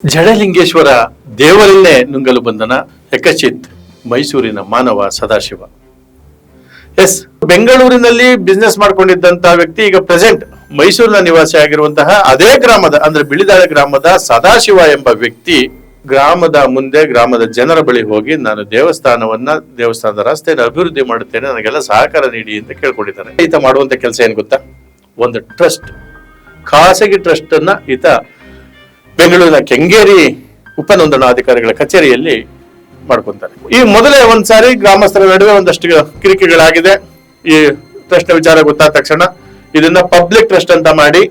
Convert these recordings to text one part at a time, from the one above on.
ಜಡಲಿಂಗೇಶ್ವರ ದೇವರನ್ನೇ ನುಂಗಲು ಬಂದನ ಯಕಚಿತ್ ಮೈಸೂರಿನ ಮಾನವ ಸದಾಶಿವ. ಎಸ್, ಬೆಂಗಳೂರಿನಲ್ಲಿ ಬಿಸ್ನೆಸ್ ಮಾಡ್ಕೊಂಡಿದ್ದಂತ ವ್ಯಕ್ತಿ ಈಗ ಪ್ರೆಸೆಂಟ್ ಮೈಸೂರಿನ ನಿವಾಸಿ ಆಗಿರುವಂತಹ ಅದೇ ಗ್ರಾಮದ ಅಂದ್ರೆ ಬಿಳಿದಾಳೆ ಗ್ರಾಮದ ಸದಾಶಿವ ಎಂಬ ವ್ಯಕ್ತಿ ಗ್ರಾಮದ ಮುಂದೆ ಗ್ರಾಮದ ಜನರ ಬಳಿ ಹೋಗಿ ನಾನು ದೇವಸ್ಥಾನದ ರಸ್ತೆಯನ್ನು ಅಭಿವೃದ್ಧಿ ಮಾಡುತ್ತೇನೆ, ನನಗೆಲ್ಲ ಸಹಕಾರ ನೀಡಿ ಅಂತ ಕೇಳ್ಕೊಂಡಿದ್ದಾರೆ. ಈತ ಮಾಡುವಂತ ಕೆಲಸ ಏನ್ ಗೊತ್ತಾ? ಒಂದು ಟ್ರಸ್ಟ್, ಖಾಸಗಿ ಟ್ರಸ್ಟ್ ಅನ್ನ ಈತ ಬೆಂಗಳೂರಿನ ಕೆಂಗೇರಿ ಉಪನೋಂದಣಾಧಿಕಾರಿಗಳ ಕಚೇರಿಯಲ್ಲಿ ಮಾಡ್ಕೊಂತಾರೆ. ಈ ಮೊದಲೇ ಒಂದ್ಸಾರಿ ಗ್ರಾಮಸ್ಥರ ನಡುವೆ ಒಂದಷ್ಟು ಕಿರಿಕಿರಿಗಳಾಗಿದೆ. ಈ ಟ್ರಸ್ಟ್ ವಿಚಾರ ಗೊತ್ತಾದ ತಕ್ಷಣ ಇದನ್ನ ಪಬ್ಲಿಕ್ ಟ್ರಸ್ಟ್ ಅಂತ ಮಾಡಿ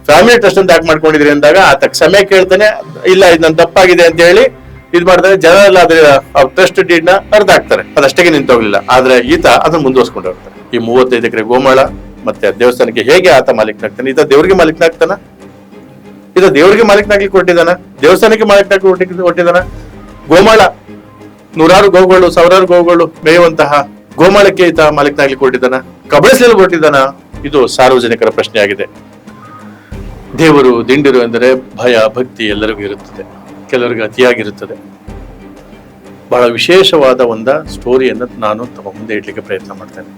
ಫ್ಯಾಮಿಲಿ ಟ್ರಸ್ಟ್ ಅಂತ ಯಾಕೆ ಮಾಡ್ಕೊಂಡಿದ್ರಿ ಅಂದಾಗ ಆತ ಕ್ಷಮೆ ಕೇಳ್ತಾನೆ. ಇಲ್ಲ, ಇದು ನನ್ನ ತಪ್ಪಾಗಿದೆ ಅಂತ ಹೇಳಿ ಇದು ಮಾಡ್ತಾರೆ. ಜನ ಎಲ್ಲ ಅದ್ರ ಟ್ರಸ್ಟ್ ಡೀಡ್ ನ ಅರ್ಧ ಹಾಕ್ತಾರೆ. ಅದಷ್ಟೇ ನಿಂತೋಗ್ಲಿಲ್ಲ. ಆದ್ರೆ ಈತ ಅದನ್ನ ಮುಂದುವರ್ಸ್ಕೊಂಡು ಹೋಗ್ತಾರೆ. ಈ 35 ಎಕರೆ ಗೋಮಾಳ ಮತ್ತೆ ದೇವಸ್ಥಾನಕ್ಕೆ ಹೇಗೆ ಆತ ಮಾಲೀಕನಾಗ್ತಾನೆ? ಈತ ದೇವರಿಗೆ ಮಾಲೀಕನಾಗ್ತಾನ? ಇದು ದೇವರಿಗೆ ಮಾಲೀಕನಾಗ್ಲಿಕ್ಕೆ ಹೊರಟಿದಾನ? ದೇವಸ್ಥಾನಕ್ಕೆ ಮಾಲೀಕನಾಗಿ ಹೊರಟಿದಾನ? ಗೋಮಾಳ, ನೂರಾರು ಗೋಗಳು, ಸಾವಿರಾರು ಗೋಗಳು ಮೇಯುವಂತಹ ಗೋಮಾಳಕ್ಕೆ ಈತ ಮಾಲೀಕನಾಗ್ಲಿಕ್ಕೆ ಹೊರಟಿದಾನ? ಕಬಳಿಸಲು ಹೊರಟಿದಾನ? ಇದು ಸಾರ್ವಜನಿಕರ ಪ್ರಶ್ನೆ ಆಗಿದೆ. ದೇವರು ದಿಂಡಿರು ಎಂದರೆ ಭಯ ಭಕ್ತಿ ಎಲ್ಲರಿಗೂ ಇರುತ್ತದೆ, ಕೆಲವರಿಗೆ ಅತಿಯಾಗಿರುತ್ತದೆ. ಬಹಳ ವಿಶೇಷವಾದ ಒಂದು ಸ್ಟೋರಿಯನ್ನು ನಾನು ತಮ್ಮ ಮುಂದೆ ಇಡ್ಲಿಕ್ಕೆ ಪ್ರಯತ್ನ ಮಾಡ್ತೇನೆ.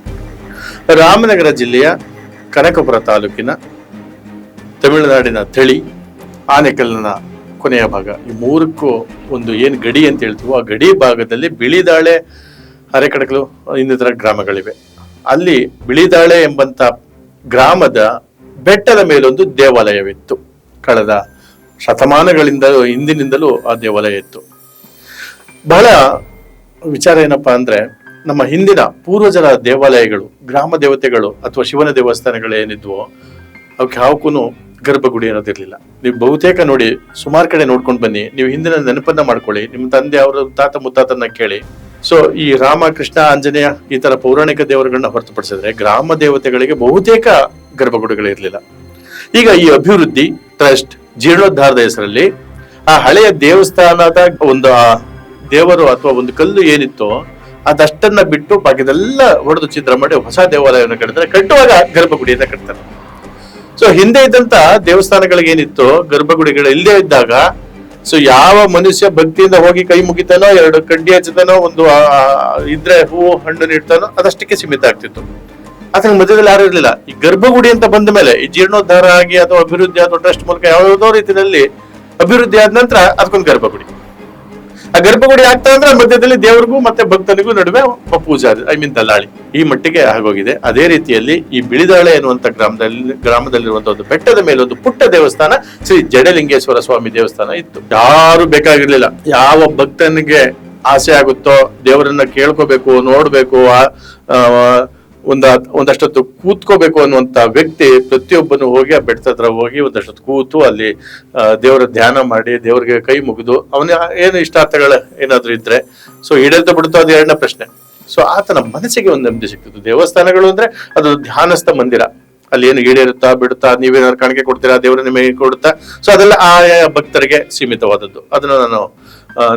ರಾಮನಗರ ಜಿಲ್ಲೆಯ ಕನಕಪುರ ತಾಲೂಕಿನ ತಮಿಳುನಾಡಿನ ತಳಿ, ಆನೆಕಲ್ಲಿನ ಕೊನೆಯ ಭಾಗ, ಈ ಮೂರಕ್ಕೂ ಒಂದು ಏನು ಗಡಿ ಅಂತ ಹೇಳ್ತೀವೋ ಆ ಗಡಿ ಭಾಗದಲ್ಲಿ ಬಿಳಿದಾಳೆ, ಅರೆಕಡಕಲು, ಇನ್ನಿತರ ಗ್ರಾಮಗಳಿವೆ. ಅಲ್ಲಿ ಬಿಳಿದಾಳೆ ಎಂಬಂತ ಗ್ರಾಮದ ಬೆಟ್ಟದ ಮೇಲೊಂದು ದೇವಾಲಯವಿತ್ತು. ಕಳೆದ ಶತಮಾನಗಳಿಂದ ಹಿಂದಿನಿಂದಲೂ ಆ ದೇವಾಲಯ ಇತ್ತು. ಬಹಳ ವಿಚಾರ ಏನಪ್ಪಾ ಅಂದ್ರೆ, ನಮ್ಮ ಹಿಂದಿನ ಪೂರ್ವಜರ ದೇವಾಲಯಗಳು, ಗ್ರಾಮ ದೇವತೆಗಳು ಅಥವಾ ಶಿವನ ದೇವಸ್ಥಾನಗಳು ಏನಿದ್ವೋ ಅವಕ್ಕೆ ಯಾವಕ್ಕೂ ಗರ್ಭಗುಡಿ ಅನ್ನೋದಿರ್ಲಿಲ್ಲ. ನೀವು ಬಹುತೇಕ ನೋಡಿ, ಸುಮಾರು ಕಡೆ ನೋಡ್ಕೊಂಡು ಬನ್ನಿ, ನೀವು ಹಿಂದಿನ ನೆನಪನ್ನ ಮಾಡ್ಕೊಳ್ಳಿ, ನಿಮ್ಮ ತಂದೆ ಅವರ ತಾತ ಮುತ್ತಾತನ್ನ ಕೇಳಿ. ಸೊ ಈ ರಾಮ, ಕೃಷ್ಣ, ಆಂಜನೇಯ ಈ ತರ ಪೌರಾಣಿಕ ದೇವರುಗಳನ್ನ ಹೊರತುಪಡಿಸಿದ್ರೆ ಗ್ರಾಮ ದೇವತೆಗಳಿಗೆ ಬಹುತೇಕ ಗರ್ಭಗುಡಿಗಳಿರ್ಲಿಲ್ಲ. ಈಗ ಈ ಅಭಿವೃದ್ಧಿ ಟ್ರಸ್ಟ್ ಜೀರ್ಣೋದ್ಧಾರದ ಹೆಸರಲ್ಲಿ ಆ ಹಳೆಯ ದೇವಸ್ಥಾನದ ಒಂದು ದೇವರು ಅಥವಾ ಒಂದು ಕಲ್ಲು ಏನಿತ್ತೋ ಅದಷ್ಟನ್ನ ಬಿಟ್ಟು ಬಾಕಿದೆಲ್ಲ ಹೊಡೆದು ಚಿತ್ರ ಮಾಡಿ ಹೊಸ ದೇವಾಲಯವನ್ನು ಕಟ್ತಾರೆ. ಕಟ್ಟುವಾಗ ಗರ್ಭಗುಡಿಯನ್ನ ಕಟ್ತಾರೆ. ಸೊ ಹಿಂದೆ ಇದ್ದಂತ ದೇವಸ್ಥಾನಗಳಿಗೆ ಏನಿತ್ತು, ಗರ್ಭಗುಡಿಗಳು ಇಲ್ಲದೆ ಇದ್ದಾಗ ಸೊ ಯಾವ ಮನುಷ್ಯ ಭಕ್ತಿಯಿಂದ ಹೋಗಿ ಕೈ ಮುಗಿತಾನೋ, 2 ಕಡ್ಡಿ ಹಚ್ಚತಾನೋ, ಒಂದು ಇದ್ರೆ ಹೂವು ಹಣ್ಣು ನೀಡ್ತಾನೋ, ಅದಷ್ಟಕ್ಕೆ ಸೀಮಿತ ಆಗ್ತಿತ್ತು. ಅದ್ರ ಮಧ್ಯದಲ್ಲಿ ಯಾರು ಇರ್ಲಿಲ್ಲ. ಈ ಗರ್ಭಗುಡಿ ಅಂತ ಬಂದ ಮೇಲೆ ಈ ಜೀರ್ಣೋದ್ಧಾರ ಆಗಿ ಅಥವಾ ಅಭಿವೃದ್ಧಿ ಅಥವಾ ಟ್ರಸ್ಟ್ ಮೂಲಕ ಯಾವುದೋ ರೀತಿಯಲ್ಲಿ ಅಭಿವೃದ್ಧಿ ಆದ ನಂತರ ಅದಕ್ಕೊಂದು ಗರ್ಭಗುಡಿ. ಆ ಗರ್ಭಗುಡಿ ಆಗ್ತಾ ಅಂದ್ರೆ ಮಧ್ಯದಲ್ಲಿ ದೇವರಿಗೂ ಮತ್ತೆ ಭಕ್ತನಿಗೂ ನಡುವೆ ಪೂಜಾರಿ, ದಲ್ಲಾಳಿ, ಈ ಮಟ್ಟಿಗೆ ಆಗೋಗಿದೆ. ಅದೇ ರೀತಿಯಲ್ಲಿ ಈ ಬಿಳಿದಾಳೆ ಎನ್ನುವಂತ ಗ್ರಾಮದಲ್ಲಿರುವಂತಹ ಒಂದು ಬೆಟ್ಟದ ಮೇಲೆ ಒಂದು ಪುಟ್ಟ ದೇವಸ್ಥಾನ, ಶ್ರೀ ಜಡಲಿಂಗೇಶ್ವರ ಸ್ವಾಮಿ ದೇವಸ್ಥಾನ ಇತ್ತು. ಯಾರು ಬೇಕಾಗಿರ್ಲಿಲ್ಲ. ಯಾವ ಭಕ್ತನಿಗೆ ಆಸೆ ಆಗುತ್ತೋ, ದೇವರನ್ನ ಕೇಳ್ಕೋಬೇಕು, ನೋಡ್ಬೇಕು, ಒಂದಷ್ಟೊತ್ತು ಕೂತ್ಕೋಬೇಕು ಅನ್ನುವಂತ ವ್ಯಕ್ತಿ ಪ್ರತಿಯೊಬ್ಬನು ಹೋಗಿ ಆ ಬೆಟ್ಟದ ಹತ್ರ ಹೋಗಿ ಒಂದಷ್ಟೊತ್ತು ಕೂತು ಅಲ್ಲಿ ದೇವರ ಧ್ಯಾನ ಮಾಡಿ ದೇವರಿಗೆ ಕೈ ಮುಗಿದು ಅವನ ಏನು ಇಷ್ಟಾರ್ಥಗಳು ಏನಾದ್ರು ಇದ್ರೆ ಸೊ ಈಡೇರ್ತಾ ಬಿಡುತ್ತೋ ಅದು ಎರಡನೇ ಪ್ರಶ್ನೆ. ಸೊ ಆತನ ಮನಸ್ಸಿಗೆ ಒಂದು ನೆಮ್ಮದಿ ಸಿಗ್ತದೆ. ದೇವಸ್ಥಾನಗಳು ಅಂದ್ರೆ ಅದು ಧ್ಯಾನಸ್ಥ ಮಂದಿರ. ಅಲ್ಲಿ ಏನು ಈಡೇರುತ್ತಾ ಬಿಡುತ್ತಾ, ನೀವೇನಾದ್ರು ಕಾಣಿಕೆ ಕೊಡ್ತೀರಾ, ದೇವರ ನಿಮಗೆ ಕೊಡುತ್ತಾ, ಸೊ ಅದೆಲ್ಲ ಆಯಾ ಭಕ್ತರಿಗೆ ಸೀಮಿತವಾದದ್ದು. ಅದನ್ನ ನಾನು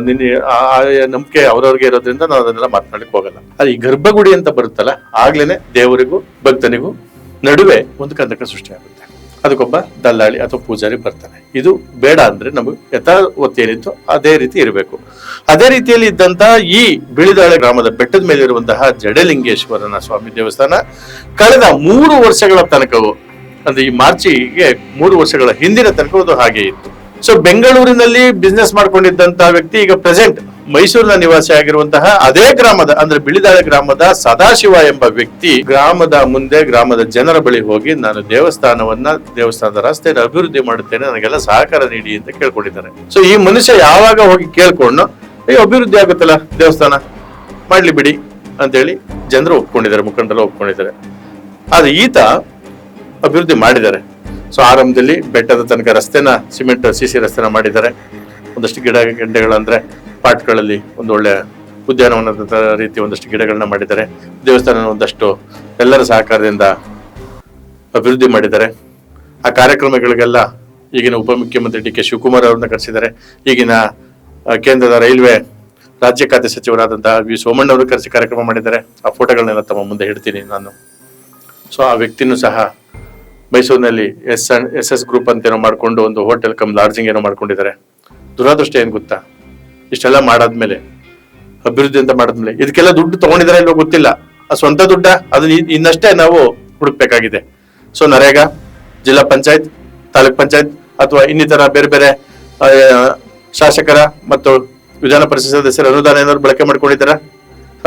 ನಿನ್ನೆ ನಂಬಿಕೆ ಅವ್ರವ್ರಿಗೆ ಇರೋದ್ರಿಂದ ನಾನು ಅದನ್ನೆಲ್ಲ ಮಾತನಾಡಲಿಕ್ಕೆ ಹೋಗಲ್ಲ. ಅದು ಈ ಗರ್ಭಗುಡಿ ಅಂತ ಬರುತ್ತಲ್ಲ, ಆಗ್ಲೇನೆ ದೇವರಿಗೂ ಭಕ್ತನಿಗೂ ನಡುವೆ ಒಂದು ಕಂದಕ ಸೃಷ್ಟಿ ಆಗುತ್ತೆ. ಅದಕ್ಕೊಬ್ಬ ದಲ್ಲಾಳಿ ಅಥವಾ ಪೂಜಾರಿ ಬರ್ತಾನೆ. ಇದು ಬೇಡ ಅಂದ್ರೆ ನಮಗೆ ಯಥಾವತ್ತು ಏನಿತ್ತು ಅದೇ ರೀತಿ ಇರಬೇಕು. ಅದೇ ರೀತಿಯಲ್ಲಿ ಇದ್ದಂತ ಈ ಬಿಳಿದಾಳೆ ಗ್ರಾಮದ ಬೆಟ್ಟದ ಮೇಲೆ ಇರುವಂತಹ ಜಡಲಿಂಗೇಶ್ವರನ ಸ್ವಾಮಿ ದೇವಸ್ಥಾನ ಕಳೆದ 3 ವರ್ಷಗಳ ತನಕವೂ, ಅಂದ್ರೆ ಈ ಮಾರ್ಚಿಗೆ 3 ವರ್ಷಗಳ ಹಿಂದಿನ ತನಕ ಹಾಗೆ ಇತ್ತು. ಸೊ ಬೆಂಗಳೂರಿನಲ್ಲಿ ಬಿಸ್ನೆಸ್ ಮಾಡ್ಕೊಂಡಿದ್ದಂತಹ ವ್ಯಕ್ತಿ ಈಗ ಪ್ರೆಸೆಂಟ್ ಮೈಸೂರಿನ ನಿವಾಸಿ ಆಗಿರುವಂತಹ ಅದೇ ಗ್ರಾಮದ ಅಂದ್ರೆ ಬಿಳಿದಾಳೆ ಗ್ರಾಮದ ಸದಾಶಿವ ಎಂಬ ವ್ಯಕ್ತಿ ಗ್ರಾಮದ ಮುಂದೆ ಗ್ರಾಮದ ಜನರ ಬಳಿ ಹೋಗಿ ನಾನು ದೇವಸ್ಥಾನದ ರಸ್ತೆಯನ್ನು ಅಭಿವೃದ್ಧಿ ಮಾಡುತ್ತೇನೆ, ನನಗೆಲ್ಲ ಸಹಕಾರ ನೀಡಿ ಅಂತ ಕೇಳ್ಕೊಂಡಿದ್ದಾರೆ. ಸೊ ಈ ಮನುಷ್ಯ ಯಾವಾಗ ಹೋಗಿ ಕೇಳ್ಕೊಂಡು ಅಭಿವೃದ್ಧಿ ಆಗುತ್ತಲ್ಲ ದೇವಸ್ಥಾನ ಮಾಡ್ಲಿ ಬಿಡಿ ಅಂತೇಳಿ ಜನರು ಒಪ್ಕೊಂಡಿದ್ದಾರೆ, ಮುಖಂಡರು ಒಪ್ಕೊಂಡಿದ್ದಾರೆ. ಆದ್ರೆ ಈತ ಅಭಿವೃದ್ಧಿ ಮಾಡಿದ್ದಾರೆ. ಸೊ ಆರಂಭದಲ್ಲಿ ಬೆಟ್ಟದ ತನಕ ರಸ್ತೆನ ಸಿಮೆಂಟ್ ಸಿಸಿ ರಸ್ತೆನ ಮಾಡಿದ್ದಾರೆ. ಒಂದಷ್ಟು ಗಿಡಗಂಟೆಗಳಂದ್ರೆ ಪಾಟ್ಗಳಲ್ಲಿ ಒಂದು ಒಳ್ಳೆ ಉದ್ಯಾನವನದ ರೀತಿ ಒಂದಷ್ಟು ಗಿಡಗಳನ್ನ ಮಾಡಿದ್ದಾರೆ. ದೇವಸ್ಥಾನ ಒಂದಷ್ಟು ಎಲ್ಲರ ಸಹಕಾರದಿಂದ ಅಭಿವೃದ್ಧಿ ಮಾಡಿದ್ದಾರೆ. ಆ ಕಾರ್ಯಕ್ರಮಗಳಿಗೆಲ್ಲ ಈಗಿನ ಉಪಮುಖ್ಯಮಂತ್ರಿ ಡಿ ಕೆ ಶಿವಕುಮಾರ್ ಅವ್ರನ್ನ ಕರೆಸಿದ್ದಾರೆ. ಈಗಿನ ಕೇಂದ್ರದ ರೈಲ್ವೆ ರಾಜ್ಯ ಖಾತೆ ಸಚಿವರಾದಂತಹ ವಿ ಸೋಮಣ್ಣ ಅವರು ಕರೆಸಿ ಕಾರ್ಯಕ್ರಮ ಮಾಡಿದ್ದಾರೆ. ಆ ಫೋಟೋಗಳನ್ನೆಲ್ಲ ತಮ್ಮ ಮುಂದೆ ಇಡ್ತೀನಿ ನಾನು. ಸೊ ಆ ವ್ಯಕ್ತಿನೂ ಸಹ ಮೈಸೂರಿನಲ್ಲಿ ಎಸ್ ಗ್ರೂಪ್ ಅಂತ ಏನೋ ಮಾಡ್ಕೊಂಡು ಒಂದು ಹೋಟೆಲ್ ಕಮ್ ಲಾಡ್ಜಿಂಗ್ ಏನೋ ಮಾಡ್ಕೊಂಡಿದ್ದಾರೆ. ದುರಾದೃಷ್ಟ ಏನ್ ಗೊತ್ತಾ, ಇಷ್ಟೆಲ್ಲ ಮಾಡಾದ್ಮೇಲೆ, ಅಭಿವೃದ್ಧಿ ಅಂತ ಮಾಡಿದ್ಮೇಲೆ ಇದಕ್ಕೆಲ್ಲ ದುಡ್ಡು ತಗೊಂಡಿದ್ದಾರೆ ಇಲ್ವೋ ಗೊತ್ತಿಲ್ಲ. ಆ ಸ್ವಂತ ದುಡ್ಡ ಅದನ್ನ ಇನ್ನಷ್ಟೇ ನಾವು ಹುಡುಕ್ಬೇಕಾಗಿದೆ. ಸೊ ನರೇಗಾ, ಜಿಲ್ಲಾ ಪಂಚಾಯತ್, ತಾಲೂಕ್ ಪಂಚಾಯತ್ ಅಥವಾ ಇನ್ನಿತರ ಬೇರೆ ಬೇರೆ ಶಾಸಕರ ಮತ್ತು ವಿಧಾನ ಪರಿಷತ್ ಸದಸ್ಯರ ಅನುದಾನ ಏನಾದ್ರು ಬಳಕೆ ಮಾಡ್ಕೊಂಡಿದ್ದಾರ,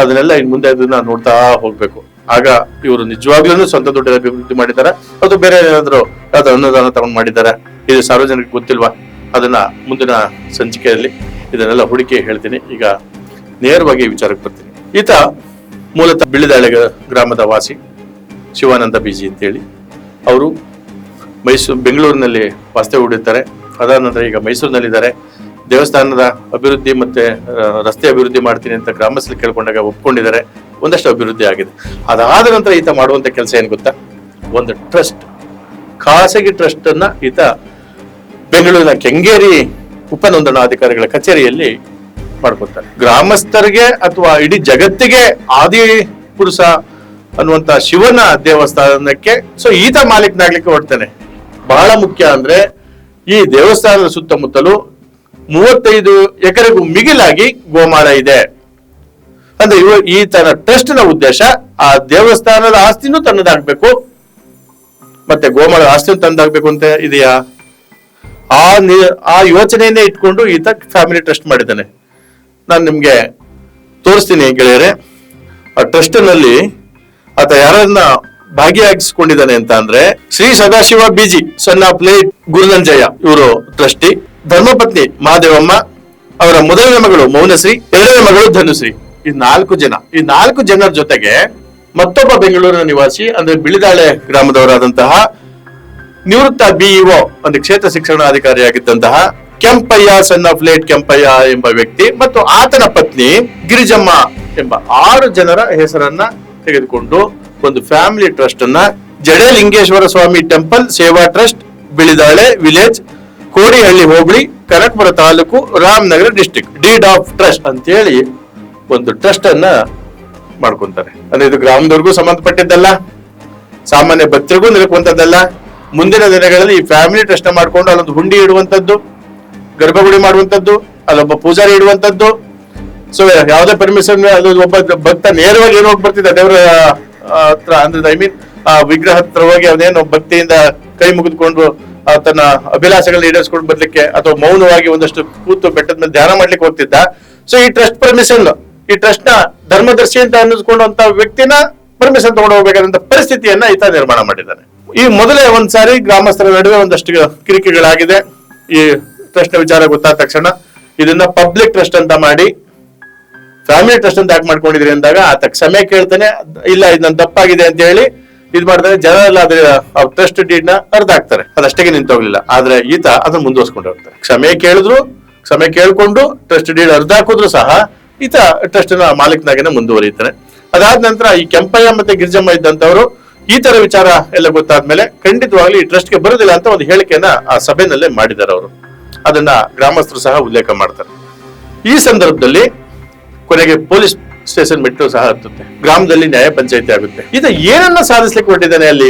ಅದನ್ನೆಲ್ಲ ಇನ್ ಮುಂದೆ ಅದನ್ನ ನೋಡ್ತಾ ಹೋಗ್ಬೇಕು. ಆಗ ಇವರು ನಿಜವಾಗ್ಲೂ ಸ್ವಂತ ದುಡ್ಡು ಅಭಿವೃದ್ಧಿ ಮಾಡಿದಾರ ಅದು ಬೇರೆ ಏನಾದ್ರು ಯಾವ್ದು ಅನುದಾನ ತಗೊಂಡ್ ಮಾಡಿದಾರ, ಇದು ಸಾರ್ವಜನಿಕರಿಗೆ ಗೊತ್ತಿಲ್ವಾ? ಅದನ್ನ ಮುಂದಿನ ಸಂಚಿಕೆಯಲ್ಲಿ ಇದನ್ನೆಲ್ಲ ಹುಡುಕಿ ಹೇಳ್ತೀನಿ. ಈಗ ನೇರವಾಗಿ ವಿಚಾರಕ್ಕೆ ಬರ್ತೀನಿ. ಈತ ಮೂಲತಃ ಬಿಳಿದಾಳೆ ಗ್ರಾಮದ ವಾಸಿ, ಶಿವಾನಂದ ಬಿಜಿ ಅಂತೇಳಿ. ಅವರು ಬೆಂಗಳೂರಿನಲ್ಲಿ ವಾಸ್ತವ್ಯ ಹೂಡಿರ್ತಾರೆ. ಅದಾದ ನಂತರ ಈಗ ಮೈಸೂರಿನಲ್ಲಿದ್ದಾರೆ. ದೇವಸ್ಥಾನದ ಅಭಿವೃದ್ಧಿ ಮತ್ತೆ ರಸ್ತೆ ಅಭಿವೃದ್ಧಿ ಮಾಡ್ತೀನಿ ಅಂತ ಗ್ರಾಮಸ್ಥರು ಕೇಳ್ಕೊಂಡಾಗ ಒಪ್ಕೊಂಡಿದ್ದಾರೆ. ಒಂದಷ್ಟು ಅಭಿವೃದ್ಧಿ ಆಗಿದೆ. ಅದಾದ ನಂತರ ಈತ ಮಾಡುವಂತ ಕೆಲಸ ಏನ್ ಗೊತ್ತಾ, ಒಂದು ಟ್ರಸ್ಟ್, ಖಾಸಗಿ ಟ್ರಸ್ಟ್ ಅನ್ನ ಈತ ಬೆಂಗಳೂರಿನ ಕೆಂಗೇರಿ ಉಪನೋಂದಣಾಧಿಕಾರಿಗಳ ಕಚೇರಿಯಲ್ಲಿ ಮಾಡ್ಕೊತಾರೆ. ಗ್ರಾಮಸ್ಥರಿಗೆ ಅಥವಾ ಇಡೀ ಜಗತ್ತಿಗೆ ಆದಿ ಪುರುಷ ಅನ್ನುವಂತ ಶಿವನ ದೇವಸ್ಥಾನಕ್ಕೆ ಸೊ ಈತ ಮಾಲೀಕನಾಗ್ಲಿಕ್ಕೆ ಹೊರಡ್ತಾನೆ. ಬಹಳ ಮುಖ್ಯ ಅಂದ್ರೆ ಈ ದೇವಸ್ಥಾನದ ಸುತ್ತಮುತ್ತಲು 35 ಎಕರೆಗೂ ಮಿಗಿಲಾಗಿ ಗೋಮಾಳ ಇದೆ. ಅಂದ್ರೆ ಈತನ ಟ್ರಸ್ಟ್ ನ ಉದ್ದೇಶ ಆ ದೇವಸ್ಥಾನದ ಆಸ್ತಿನೂ ತನ್ನದಾಗ್ಬೇಕು ಮತ್ತೆ ಗೋಮಾಳ ಆಸ್ತಿನೂ ತನ್ನದಾಗ್ಬೇಕು ಅಂತ ಇದೆಯಾ? ಆ ಯೋಚನೆಯನ್ನೇ ಇಟ್ಕೊಂಡು ಈತ ಫ್ಯಾಮಿಲಿ ಟ್ರಸ್ಟ್ ಮಾಡಿದ್ದಾನೆ. ನಾನು ನಿಮ್ಗೆ ತೋರಿಸ್ತೀನಿ ಗೆಳೆಯರೆ. ಆ ಟ್ರಸ್ಟ್ ನಲ್ಲಿ ಆತ ಯಾರನ್ನ ಭಾಗಿಯಾಗಿಸಿಕೊಂಡಿದ್ದಾನೆ ಅಂತ ಅಂದ್ರೆ Shri Sadashiva BG son of late Gurunanjayya, ಇವರು ಟ್ರಸ್ಟಿ. ಧರ್ಮಪತ್ನಿ ಮಹಾದೇವಮ್ಮ, ಅವರ ಮೊದಲನೇ ಮಗಳು ಮೌನಶ್ರೀ, ಎರಡನೇ ಮಗಳು ಧನುಶ್ರೀ. ಈ 4 ಜನ. ಈ 4 ಜನರ ಜೊತೆಗೆ ಮತ್ತೊಬ್ಬ ಬೆಂಗಳೂರಿನ ನಿವಾಸಿ ಅಂದ್ರೆ ಬಿಳಿದಾಳೆ ಗ್ರಾಮದವರಾದಂತಹ ನಿವೃತ್ತ ಬಿಇಒ ಒಂದು ಕ್ಷೇತ್ರ ಶಿಕ್ಷಣಾಧಿಕಾರಿಯಾಗಿದ್ದಂತಹ Kempaiah son of late Kempaiah ಎಂಬ ವ್ಯಕ್ತಿ ಮತ್ತು ಆತನ ಪತ್ನಿ ಗಿರಿಜಮ್ಮ ಎಂಬ 6 ಜನರ ಹೆಸರನ್ನ ತೆಗೆದುಕೊಂಡು ಒಂದು ಫ್ಯಾಮಿಲಿ ಟ್ರಸ್ಟ್ ಅನ್ನ Jadelingeshwara Swami temple Seva trust, Bilidale village, Kodihalli hobli, Kanakapura taluk, Ramanagara district, deed of trust ಅಂತೇಳಿ ಒಂದು ಟ್ರಸ್ಟ್ ಅನ್ನ ಮಾಡ್ಕೊಂತಾರೆ. ಅಂದ್ರೆ ಇದು ಗ್ರಾಮದವ್ರಿಗೂ ಸಂಬಂಧಪಟ್ಟಿದ್ದಲ್ಲ, ಸಾಮಾನ್ಯ ಭಕ್ತರಿಗೂ ನಿಲುಕುವಂತದ್ದಲ್ಲ. ಮುಂದಿನ ದಿನಗಳಲ್ಲಿ ಈ ಫ್ಯಾಮಿಲಿ ಟ್ರಸ್ಟ್ ಮಾಡ್ಕೊಂಡು ಅಲ್ಲೊಂದು ಹುಂಡಿ ಇಡುವಂತದ್ದು, ಗರ್ಭಗುಡಿ ಮಾಡುವಂತದ್ದು, ಅಲ್ಲೊಬ್ಬ ಪೂಜಾರಿ ಇಡುವಂತದ್ದು. ಸೊ ಯಾವ್ದೇ ಪರ್ಮಿಷನ್ ಅದು ಒಬ್ಬ ಭಕ್ತ ನೇರವಾಗಿ ಏನು ಹೋಗಿ ಬರ್ತಿದ್ದ ದೇವರ ಹತ್ರ, ಅಂದ್ರೆ ಐ ಮೀನ್ ಆ ವಿಗ್ರಹ ಹತ್ರ ಹೋಗಿ ಅವನೇನು ಭಕ್ತಿಯಿಂದ ಕೈ ಮುಗಿದುಕೊಂಡು ತನ್ನ ಅಭಿಲಾಷೆಗಳನ್ನ ಈಡೇರಿಸ್ಕೊಂಡು ಬರ್ಲಿಕ್ಕೆ ಅಥವಾ ಮೌನವಾಗಿ ಒಂದಷ್ಟು ಕೂತು ಬೆಟ್ಟದ ಮೇಲೆ ಧ್ಯಾನ ಮಾಡ್ಲಿಕ್ಕೆ ಹೋಗ್ತಿದ್ದ. ಸೊ ಈ ಟ್ರಸ್ಟ್ ಪರ್ಮಿಷನ್, ಈ ಟ್ರಸ್ಟ್ ನ ಧರ್ಮದರ್ಶಿ ಅಂತ ಅನ್ನಿಸ್ಕೊಂಡಂತ ವ್ಯಕ್ತಿನ ಪರ್ಮಿಷನ್ ತಗೊಂಡು ಹೋಗ್ಬೇಕಾದಂತ ಪರಿಸ್ಥಿತಿಯನ್ನ ಈತ ನಿರ್ಮಾಣ ಮಾಡಿದ್ದಾನೆ. ಈ ಮೊದಲೇ ಒಂದ್ಸಾರಿ ಗ್ರಾಮಸ್ಥರ ನಡುವೆ ಒಂದಷ್ಟು ಕಿರಿಕಿರಿಗಳಾಗಿದೆ. ಈ ಟ್ರಸ್ಟ್ ನ ವಿಚಾರ ಗೊತ್ತಾದ ತಕ್ಷಣ ಇದನ್ನ ಪಬ್ಲಿಕ್ ಟ್ರಸ್ಟ್ ಅಂತ ಮಾಡಿ ಫ್ಯಾಮಿಲಿ ಟ್ರಸ್ಟ್ ಅಂತ ಯಾಕೆ ಮಾಡ್ಕೊಂಡಿದ್ರಿ ಅಂದಾಗ ಆತ ಕ್ಷಮೆ ಕೇಳ್ತಾನೆ. ಇಲ್ಲ ಇದು ನನ್ ತಪ್ಪಾಗಿದೆ ಅಂತ ಹೇಳಿ ಇದ್ ಮಾಡ್ತಾರೆ. ಜನ ಎಲ್ಲ ಅದ್ರ ಟ್ರಸ್ಟ್ ಡೀಡ್ ನ ಅರ್ಧಾಕ್ತಾರೆ. ಅದಷ್ಟೇ ನಿಂತೋಗ್ಲಿಲ್ಲ. ಆದ್ರೆ ಈತ ಅದನ್ನ ಮುಂದುವರ್ಸ್ಕೊಂಡು ಹೋಗ್ತಾರೆ. ಕ್ಷಮೆ ಕೇಳ್ಕೊಂಡು ಟ್ರಸ್ಟ್ ಡೀಡ್ ಅರ್ಧಾಕಿದ್ರು ಸಹ ಈತ ಟ್ರಸ್ಟ್ ನ ಮಾಲೀಕನಾಗೇನೆ ಮುಂದುವರಿತಾನೆ. ಅದಾದ ನಂತರ ಈ ಕೆಂಪಯ್ಯ ಮತ್ತೆ ಗಿರಿಜಮ್ಮ ಇದ್ದಂತವ್ರು ಈ ತರ ವಿಚಾರ ಎಲ್ಲ ಗೊತ್ತಾದ್ಮೇಲೆ ಖಂಡಿತವಾಗ್ಲಿ ಈ ಟ್ರಸ್ಟ್ ಗೆ ಬರುದಿಲ್ಲ ಅಂತ ಒಂದು ಹೇಳಿಕೆಯನ್ನ ಆ ಸಭೆನಲ್ಲೇ ಮಾಡಿದ್ದಾರೆ ಅವರು. ಅದನ್ನ ಗ್ರಾಮಸ್ಥರು ಸಹ ಉಲ್ಲೇಖ ಮಾಡ್ತಾರೆ. ಈ ಸಂದರ್ಭದಲ್ಲಿ ಕೊನೆಗೆ ಪೊಲೀಸ್ ಸ್ಟೇಷನ್ ಮೆಟ್ರೋ ಸಹ ಹತ್ತುತ್ತೆ. ಗ್ರಾಮದಲ್ಲಿ ನ್ಯಾಯ ಪಂಚಾಯಿತಿ ಆಗುತ್ತೆ. ಈತ ಏನನ್ನ ಸಾಧಿಸ್ಲಿಕ್ಕೆ ಹೊರಟಿದ್ದಾನೆ ಅಲ್ಲಿ?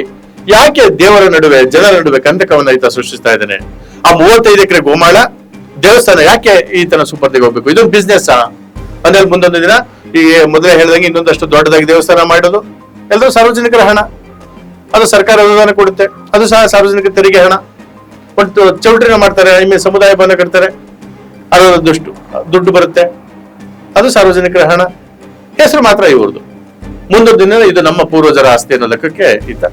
ಯಾಕೆ ದೇವರ ನಡುವೆ ಜನರ ನಡುವೆ ಕಂದಕವನ್ನ ಈತ ಸೃಷ್ಟಿಸ್ತಾ ಇದ್ದಾನೆ? ಆ 35 ಎಕರೆ ಗೋಮಾಳ ದೇವಸ್ಥಾನ ಯಾಕೆ ಈತನ ಸುಪರ್ದಿಗೆ ಹೋಗ್ಬೇಕು? ಇದೊಂದು ಬಿಸ್ನೆಸ್ ಅಂದ್ರೆ ಮುಂದೊಂದು ದಿನ ಈ ಮೊದಲೇ ಹೇಳಿದಂಗೆ ಇನ್ನೊಂದಷ್ಟು ದೊಡ್ಡದಾಗಿ ದೇವಸ್ಥಾನ ಮಾಡೋದು ಎಲ್ಲರೂ ಸಾರ್ವಜನಿಕರ ಹಣ, ಅದು ಸರ್ಕಾರ ಅನುದಾನ ಕೊಡುತ್ತೆ, ಅದು ಸಹ ಸಾರ್ವಜನಿಕ ತೆರಿಗೆ ಹಣ. ಒಂದು ಚೌಟ್ರಿನ ಮಾಡ್ತಾರೆ, ಸಮುದಾಯ ಭವನ ಕಟ್ತಾರೆ, ಅದರ ದುಡ್ಡು ಬರುತ್ತೆ, ಅದು ಸಾರ್ವಜನಿಕರ ಹಣ. ಹೆಸರು ಮಾತ್ರ ಇವ್ರದ್ದು. ಮುಂದೊಂದು ದಿನ ಇದು ನಮ್ಮ ಪೂರ್ವಜರ ಆಸ್ತಿ ಅನ್ನೋ ಲೆಕ್ಕಕ್ಕೆ ಈತ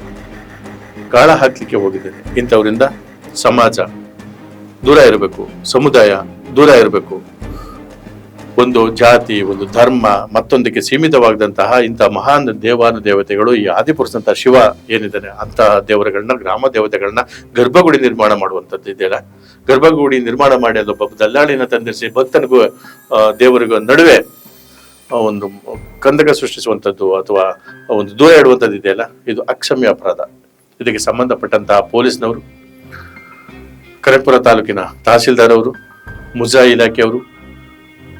ಗಾಳ ಹಾಕ್ಲಿಕ್ಕೆ ಹೋಗಿದ್ದೇನೆ. ಇಂಥವರಿಂದ ಸಮಾಜ ದೂರ ಇರಬೇಕು, ಸಮುದಾಯ ದೂರ ಇರಬೇಕು. ಒಂದು ಜಾತಿ, ಒಂದು ಧರ್ಮ ಮತ್ತೊಂದಕ್ಕೆ ಸೀಮಿತವಾಗದಂತಹ ಇಂಥ ಮಹಾನ್ ದೇವಾನುದೇವತೆಗಳು, ಈ ಆದಿಪುರುಷಂತ ಶಿವ ಏನಿದ್ದಾನೆ ಅಂತಹ ದೇವರುಗಳನ್ನ, ಗ್ರಾಮ ದೇವತೆಗಳನ್ನ ಗರ್ಭಗುಡಿ ನಿರ್ಮಾಣ ಮಾಡುವಂಥದ್ದು ಇದೆಯಲ್ಲ, ಗರ್ಭಗುಡಿ ನಿರ್ಮಾಣ ಮಾಡಿ ಅಲ್ಲೊಬ್ಬ ದಲ್ಲಾಳಿನ ತಂದಿರಿಸಿ ಭಕ್ತನಿಗೂ ದೇವರಿಗೂ ನಡುವೆ ಒಂದು ಕಂದಕ ಸೃಷ್ಟಿಸುವಂಥದ್ದು ಅಥವಾ ಒಂದು ದೂರ ಇಡುವಂಥದ್ದು ಇದೆಯಲ್ಲ, ಇದು ಅಕ್ಷಮ್ಯ ಅಪರಾಧ. ಇದಕ್ಕೆ ಸಂಬಂಧಪಟ್ಟಂತಹ ಪೊಲೀಸ್ನವರು, ಕನಕಪುರ ತಾಲೂಕಿನ ತಹಸೀಲ್ದಾರ್ ಅವರು, ಮುಜರಾಯಿ ಇಲಾಖೆಯವರು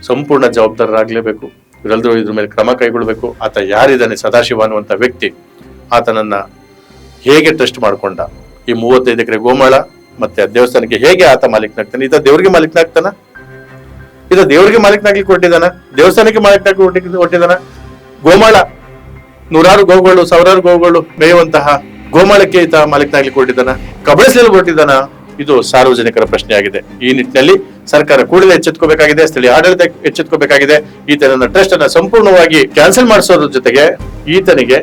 ಸಂಪೂರ್ಣ ಜವಾಬ್ದಾರರಾಗಲೇಬೇಕು. ಇವರೆಲ್ಲರೂ ಇದ್ರ ಮೇಲೆ ಕ್ರಮ ಕೈಗೊಳ್ಳಬೇಕು. ಆತ ಯಾರಿದ್ದಾನೆ ಸದಾಶಿವ ಅನ್ನುವಂಥ ವ್ಯಕ್ತಿ, ಆತನನ್ನ ಹೇಗೆ ಟ್ರಸ್ಟ್ ಮಾಡ್ಕೊಂಡ, ಈ 35 ಎಕರೆ ಗೋಮಾಳ ಮತ್ತೆ ದೇವಸ್ಥಾನಕ್ಕೆ ಹೇಗೆ ಆತ ಮಾಲೀಕನಾಗ್ತಾನೆ? ಈತ ದೇವ್ರಿಗೆ ಮಾಲೀಕನಾಗ್ತಾನ? ಈತ ದೇವ್ರಿಗೆ ಮಾಲೀಕನಾಗ್ಲಿಕ್ಕೆ ಹೊರಟಿದಾನ? ದೇವಸ್ಥಾನಕ್ಕೆ ಮಾಲೀಕನಾಗಿ ಹೊರಟಿದಾನ? ಗೋಮಾಳ, ನೂರಾರು ಗೋವುಗಳು, ಸಾವಿರಾರು ಗೋವುಗಳು ಮೇಯುವಂತಹ ಗೋಮಾಳಕ್ಕೆ ಈತ ಮಾಲೀಕನಾಗ್ಲಿಕ್ಕೆ ಹೊರಟಿದಾನ? ಕಬಳಿಸಲು ಹೊರಟಿದಾನ? ಇದು ಸಾರ್ವಜನಿಕರ ಪ್ರಶ್ನೆ ಆಗಿದೆ. ಈ ನಿಟ್ಟಿನಲ್ಲಿ ಸರ್ಕಾರ ಕೂಡಲೇ ಎಚ್ಚೆತ್ಕೋಬೇಕಾಗಿದೆ, ಸ್ಥಳೀಯ ಆಡಳಿತ ಎಚ್ಚೆತ್ಕೋಬೇಕಾಗಿದೆ. ಈತನ ಟ್ರಸ್ಟ್ ಅನ್ನ ಸಂಪೂರ್ಣವಾಗಿ ಕ್ಯಾನ್ಸಲ್ ಮಾಡಿಸೋದ್ರ ಜೊತೆಗೆ ಈತನಿಗೆ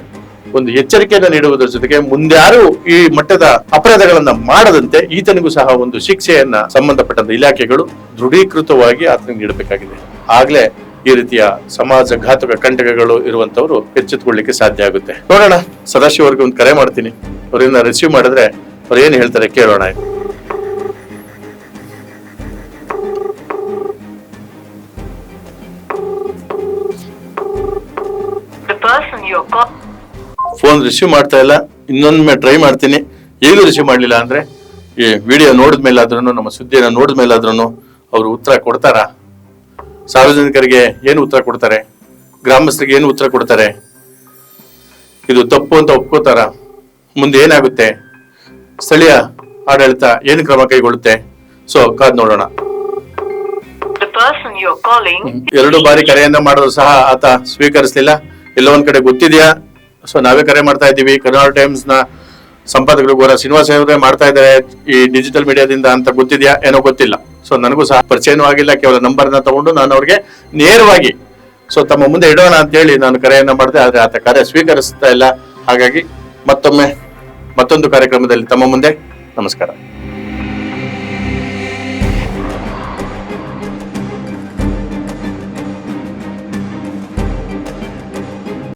ಒಂದು ಎಚ್ಚರಿಕೆಯನ್ನು ನೀಡುವುದರ ಜೊತೆಗೆ ಮುಂದ್ಯಾರು ಈ ಮಟ್ಟದ ಅಪರಾಧಗಳನ್ನ ಮಾಡದಂತೆ ಈತನಿಗೂ ಸಹ ಒಂದು ಶಿಕ್ಷೆಯನ್ನ ಸಂಬಂಧಪಟ್ಟಂತ ಇಲಾಖೆಗಳು ದೃಢೀಕೃತವಾಗಿ ಆತನಿಗೆ ನೀಡಬೇಕಾಗಿದೆ. ಆಗ್ಲೇ ಈ ರೀತಿಯ ಸಮಾಜ ಘಾತಕ ಕಂಟಕಗಳು ಇರುವಂತವ್ರು ಎಚ್ಚೆತ್ತುಕೊಳ್ಳಿಕ್ಕೆ ಸಾಧ್ಯ ಆಗುತ್ತೆ. ನೋಡೋಣ, ಸದಾಶಿವ ಅವ್ರಿಗೆ ಒಂದು ಕರೆ ಮಾಡ್ತೀನಿ. ಅವರಿಂದ ರಿಸೀವ್ ಮಾಡಿದ್ರೆ ಅವ್ರು ಏನ್ ಹೇಳ್ತಾರೆ ಕೇಳೋಣ. ಫೋನ್ ರಿಸೀವ್ ಮಾಡ್ತಾ ಇಲ್ಲ, ಇನ್ನೊಮ್ಮೆ ಟ್ರೈ ಮಾಡ್ತೀನಿ. ಈಗಲೂ ರಿಸೀವ್ ಮಾಡ್ಲಿಲ್ಲ ಅಂದ್ರೆ ಈ ವಿಡಿಯೋ ನೋಡಿದ ಮೇಲಾದ್ರೂ, ನಮ್ಮ ಸುದ್ದಿಯನ್ನು ನೋಡಿದ ಮೇಲಾದ್ರೂ ಅವರು ಉತ್ತರ ಕೊಡ್ತಾರ? ಸಾರ್ವಜನಿಕರಿಗೆ ಏನು ಉತ್ತರ ಕೊಡ್ತಾರೆ? ಗ್ರಾಮಸ್ಥರಿಗೆ ಏನು ಉತ್ತರ ಕೊಡ್ತಾರೆ? ಇದು ತಪ್ಪು ಅಂತ ಒಪ್ಕೋತಾರ? ಮುಂದೆ ಏನಾಗುತ್ತೆ? ಸ್ಥಳೀಯ ಆಡಳಿತ ಏನು ಕ್ರಮ ಕೈಗೊಳ್ಳುತ್ತೆ? ಸೊ ಕಾದ್ ನೋಡೋಣ. 2 ಬಾರಿ ಕರೆಯನ್ನ ಮಾಡಿದ್ರು ಸಹ ಆತ ಸ್ವೀಕರಿಸಲಿಲ್ಲ. ಎಲ್ಲೋ ಒಂದ್ ಕಡೆ ಗೊತ್ತಿದೆಯಾ? ಸೊ ನಾವೇ ಕರೆ ಮಾಡ್ತಾ ಇದ್ದೀವಿ. ಕರ್ನಾಟಕ ಟೈಮ್ಸ್ ನ ಸಂಪಾದಕರು ಗೋರ ಶ್ರೀನಿವಾಸ ಅವರೇ ಮಾಡ್ತಾ ಇದ್ದಾರೆ ಈ ಡಿಜಿಟಲ್ ಮೀಡಿಯಾದಿಂದ ಅಂತ ಗೊತ್ತಿದೆಯಾ ಏನೋ ಗೊತ್ತಿಲ್ಲ. ಸೊ ನನಗೂ ಸಹ ಪರಿಚಯನೂ ಆಗಿಲ್ಲ. ಕೇವಲ ನಂಬರ್ನ ತಗೊಂಡು ನಾನು ಅವ್ರಿಗೆ ನೇರವಾಗಿ ತಮ್ಮ ಮುಂದೆ ಇಡೋಣ ಅಂತ ಹೇಳಿ ನಾನು ಕರೆಯನ್ನ ಮಾಡಿದೆ. ಆದ್ರೆ ಆತ ಕರೆ ಸ್ವೀಕರಿಸ್ತಾ ಇಲ್ಲ. ಹಾಗಾಗಿ ಮತ್ತೊಮ್ಮೆ ಮತ್ತೊಂದು ಕಾರ್ಯಕ್ರಮದಲ್ಲಿ ತಮ್ಮ ಮುಂದೆ. ನಮಸ್ಕಾರ.